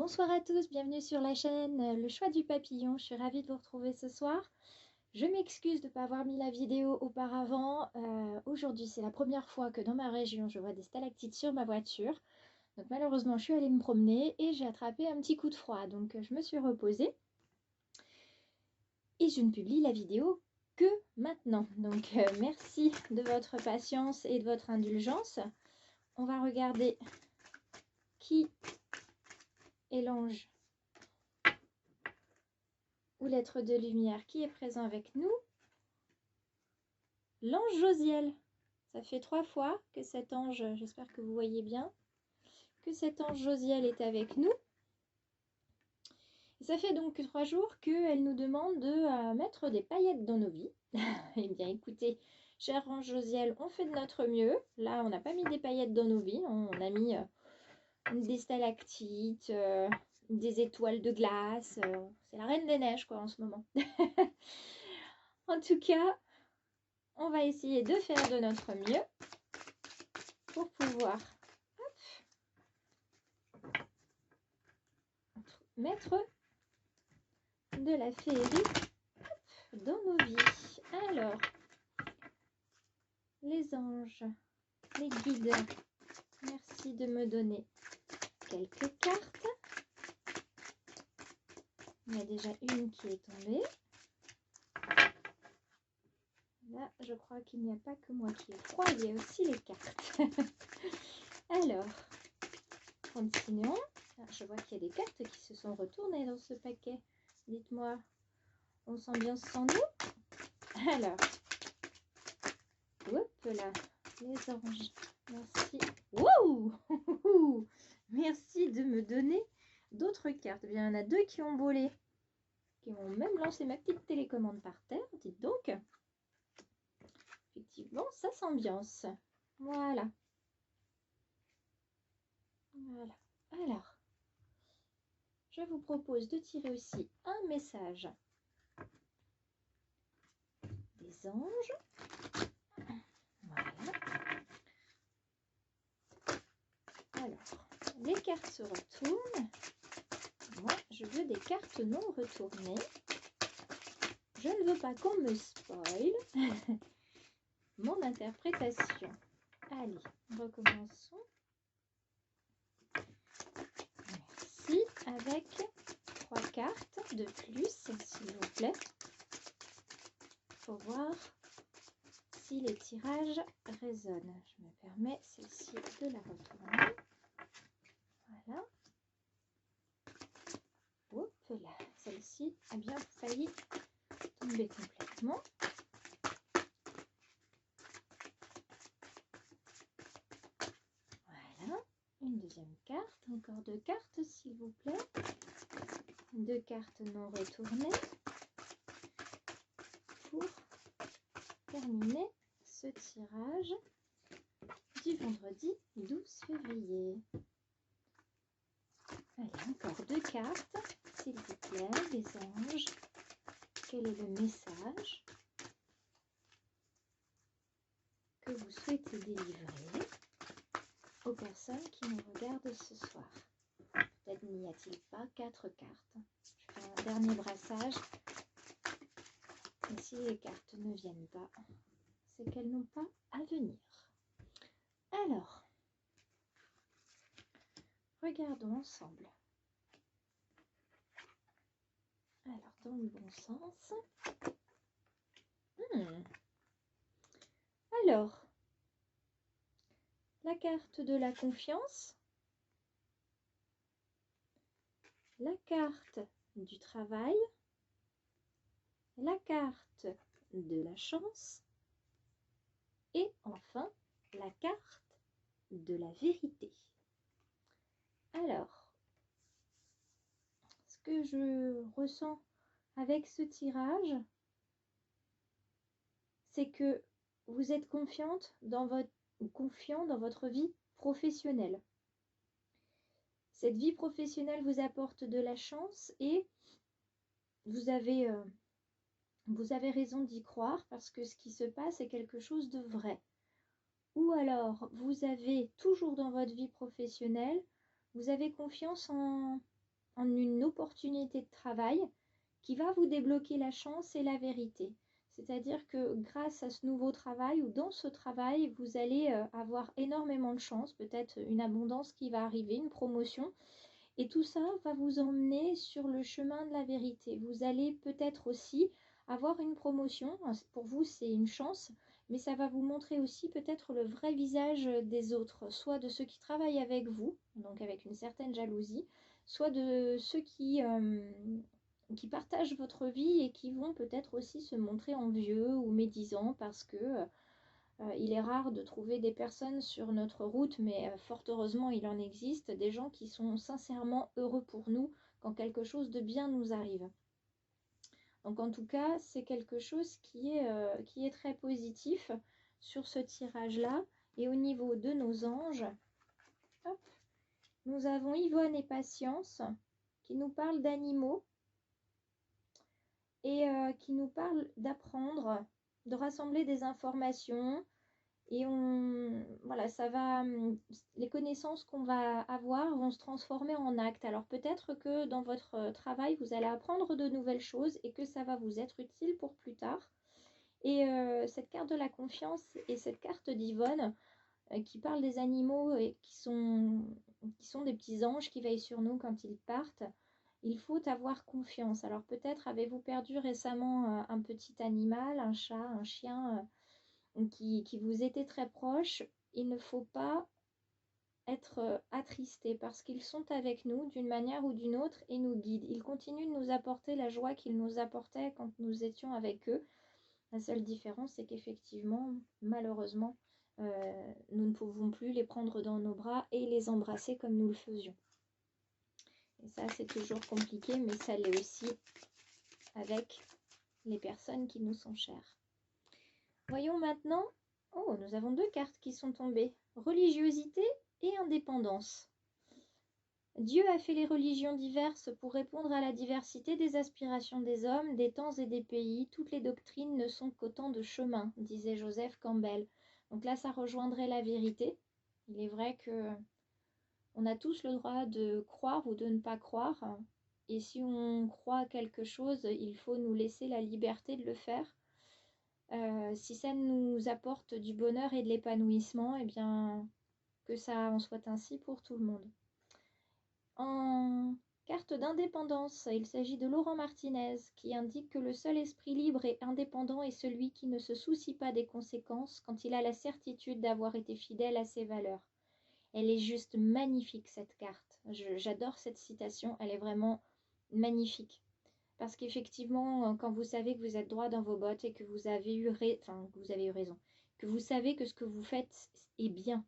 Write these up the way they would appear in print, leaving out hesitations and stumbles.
Bonsoir à tous, bienvenue sur la chaîne Le Choix du Papillon. Je suis ravie de vous retrouver ce soir. Je m'excuse de ne pas avoir mis la vidéo auparavant. Aujourd'hui, c'est la première fois que dans ma région, je vois des stalactites sur ma voiture. Donc malheureusement, je suis allée me promener et j'ai attrapé un petit coup de froid. Donc je me suis reposée et je ne publie la vidéo que maintenant. Donc merci de votre patience et de votre indulgence. On va regarder qui est l'ange ou l'être de lumière qui est présent avec nous. L'ange Josiel. Ça fait 3 fois que cet ange, j'espère que vous voyez bien, que cet ange Josiel est avec nous. Et ça fait donc 3 jours qu'elle nous demande de mettre des paillettes dans nos vies. Eh bien écoutez, cher ange Josiel, on fait de notre mieux. Là, on n'a pas mis des paillettes dans nos vies, on a mis des stalactites, des étoiles de glace. C'est la reine des neiges quoi en ce moment. En tout cas, on va essayer de faire de notre mieux pour pouvoir mettre de la féerie dans nos vies. Alors, les anges, les guides, merci de me donner quelques cartes. Il y a déjà une qui est tombée. Là, je crois qu'il n'y a pas que moi qui ai froid, il y a aussi les cartes. Alors, continuons. Alors, je vois qu'il y a des cartes qui se sont retournées dans ce paquet. Dites-moi, on s'ambiance sans nous? Alors, hop là, les anges, merci. Wow. Merci de me donner d'autres cartes. Eh bien, il y en a 2 qui ont volé, qui ont même lancé ma petite télécommande par terre. Dites donc. Effectivement, ça s'ambiance. Voilà. Voilà. Alors, je vous propose de tirer aussi un message des anges. Voilà. Alors, les cartes se retournent. Moi, je veux des cartes non retournées. Je ne veux pas qu'on me spoil mon interprétation. Allez, recommençons. Merci. Avec 3 cartes de plus, s'il vous plaît, pour voir si les tirages résonnent. Je me permets celle-ci de la retourner. Voilà. Hop là, celle-ci a bien failli tomber complètement. Voilà, une deuxième carte, encore 2 cartes s'il vous plaît. 2 cartes non retournées pour terminer ce tirage du vendredi 12 février. Allez, encore 2 cartes, s'il vous plaît, les anges. Quel est le message que vous souhaitez délivrer aux personnes qui nous regardent ce soir? Peut-être n'y a-t-il pas 4 cartes. Je fais un dernier brassage. Et si les cartes ne viennent pas, c'est qu'elles n'ont pas à venir. Alors, regardons ensemble. Alors, dans le bon sens. Alors, la carte de la confiance, la carte du travail, la carte de la chance et enfin la carte de la vérité. Alors, ce que je ressens avec ce tirage, c'est que vous êtes confiant dans votre vie professionnelle. Cette vie professionnelle vous apporte de la chance et vous avez raison d'y croire parce que ce qui se passe est quelque chose de vrai. Ou alors, vous avez toujours dans votre vie professionnelle, vous avez confiance en en une opportunité de travail qui va vous débloquer la chance et la vérité. C'est-à-dire que grâce à ce nouveau travail ou dans ce travail, vous allez avoir énormément de chance, peut-être une abondance qui va arriver, une promotion. Et tout ça va vous emmener sur le chemin de la vérité. Vous allez peut-être aussi avoir une promotion. Pour vous, c'est une chance, mais ça va vous montrer aussi peut-être le vrai visage des autres, soit de ceux qui travaillent avec vous, donc avec une certaine jalousie, soit de ceux qui partagent votre vie et qui vont peut-être aussi se montrer envieux ou médisants parce que il est rare de trouver des personnes sur notre route, mais fort heureusement, il en existe, des gens qui sont sincèrement heureux pour nous quand quelque chose de bien nous arrive. Donc en tout cas, c'est quelque chose qui est très positif sur ce tirage-là. Et au niveau de nos anges, hop, nous avons Yvonne et Patience qui nous parlent d'animaux et qui nous parlent d'apprendre, de rassembler des informations. Et voilà, les connaissances qu'on va avoir vont se transformer en actes. Alors peut-être que dans votre travail, vous allez apprendre de nouvelles choses et que ça va vous être utile pour plus tard. Et cette carte de la confiance et cette carte d'Yvonne qui parle des animaux et qui sont des petits anges qui veillent sur nous quand ils partent, il faut avoir confiance. Alors peut-être avez-vous perdu récemment un petit animal, un chat, un chien qui vous était très proche. Il ne faut pas être attristé parce qu'ils sont avec nous d'une manière ou d'une autre et nous guident. Ils continuent de nous apporter la joie qu'ils nous apportaient quand nous étions avec eux. La seule différence, c'est qu'effectivement, malheureusement, nous ne pouvons plus les prendre dans nos bras et les embrasser comme nous le faisions. Et ça, c'est toujours compliqué, mais ça l'est aussi avec les personnes qui nous sont chères. Voyons maintenant. Oh, nous avons deux cartes qui sont tombées. Religiosité et indépendance. Dieu a fait les religions diverses pour répondre à la diversité des aspirations des hommes, des temps et des pays. Toutes les doctrines ne sont qu'autant de chemins, disait Joseph Campbell. Donc là, ça rejoindrait la vérité. Il est vrai que on a tous le droit de croire ou de ne pas croire. Et si on croit à quelque chose, il faut nous laisser la liberté de le faire. Si ça nous apporte du bonheur et de l'épanouissement, eh bien, que ça en soit ainsi pour tout le monde. En carte d'indépendance, il s'agit de Laurent Martinez qui indique que le seul esprit libre et indépendant est celui qui ne se soucie pas des conséquences quand il a la certitude d'avoir été fidèle à ses valeurs. Elle est juste magnifique cette carte. J'adore cette citation, elle est vraiment magnifique. Parce qu'effectivement, quand vous savez que vous êtes droit dans vos bottes et que vous avez eu raison, que vous savez que ce que vous faites est bien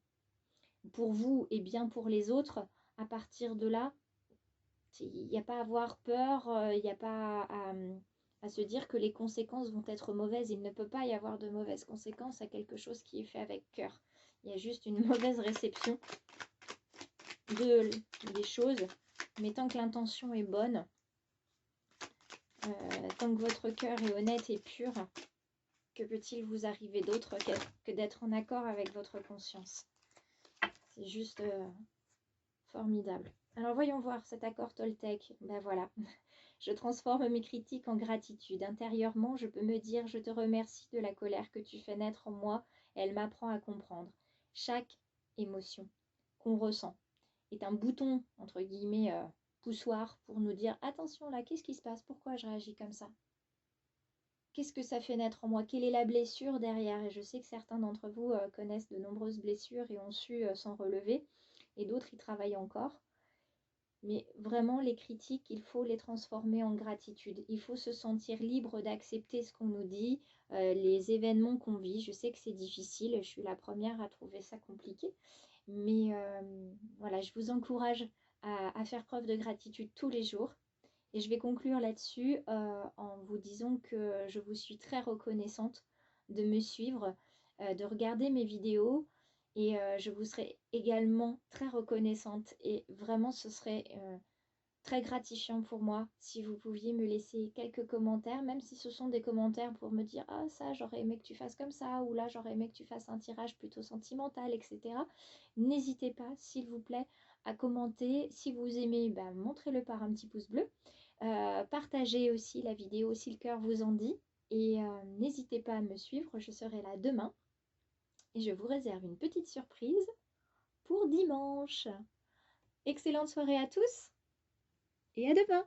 pour vous et bien pour les autres, à partir de là, il n'y a pas à avoir peur, il n'y a pas à se dire que les conséquences vont être mauvaises. Il ne peut pas y avoir de mauvaises conséquences à quelque chose qui est fait avec cœur. Il y a juste une mauvaise réception des choses, mais tant que l'intention est bonne, tant que votre cœur est honnête et pur, que peut-il vous arriver d'autre que d'être en accord avec votre conscience? C'est juste formidable. Alors voyons voir cet accord Toltec. Ben voilà, je transforme mes critiques en gratitude. Intérieurement, je peux me dire: je te remercie de la colère que tu fais naître en moi. Elle m'apprend à comprendre. Chaque émotion qu'on ressent est un bouton, entre guillemets, poussoir pour nous dire: attention là, qu'est-ce qui se passe? Pourquoi je réagis comme ça? Qu'est-ce que ça fait naître en moi? Quelle est la blessure derrière? Et je sais que certains d'entre vous connaissent de nombreuses blessures et ont su s'en relever, et d'autres y travaillent encore. Mais vraiment, les critiques, il faut les transformer en gratitude. Il faut se sentir libre d'accepter ce qu'on nous dit, les événements qu'on vit. Je sais que c'est difficile, je suis la première à trouver ça compliqué. Mais voilà, je vous encourage à faire preuve de gratitude tous les jours. Et je vais conclure là-dessus en vous disant que je vous suis très reconnaissante de me suivre, de regarder mes vidéos. Et je vous serai également très reconnaissante. Et vraiment, ce serait très gratifiant pour moi si vous pouviez me laisser quelques commentaires, même si ce sont des commentaires pour me dire ah ça j'aurais aimé que tu fasses comme ça, ou là j'aurais aimé que tu fasses un tirage plutôt sentimental, etc. N'hésitez pas s'il vous plaît à commenter. Si vous aimez, ben, montrez-le par un petit pouce bleu. Partagez aussi la vidéo si le cœur vous en dit. Et n'hésitez pas à me suivre, je serai là demain. Et je vous réserve une petite surprise pour dimanche. Excellente soirée à tous! Et à demain!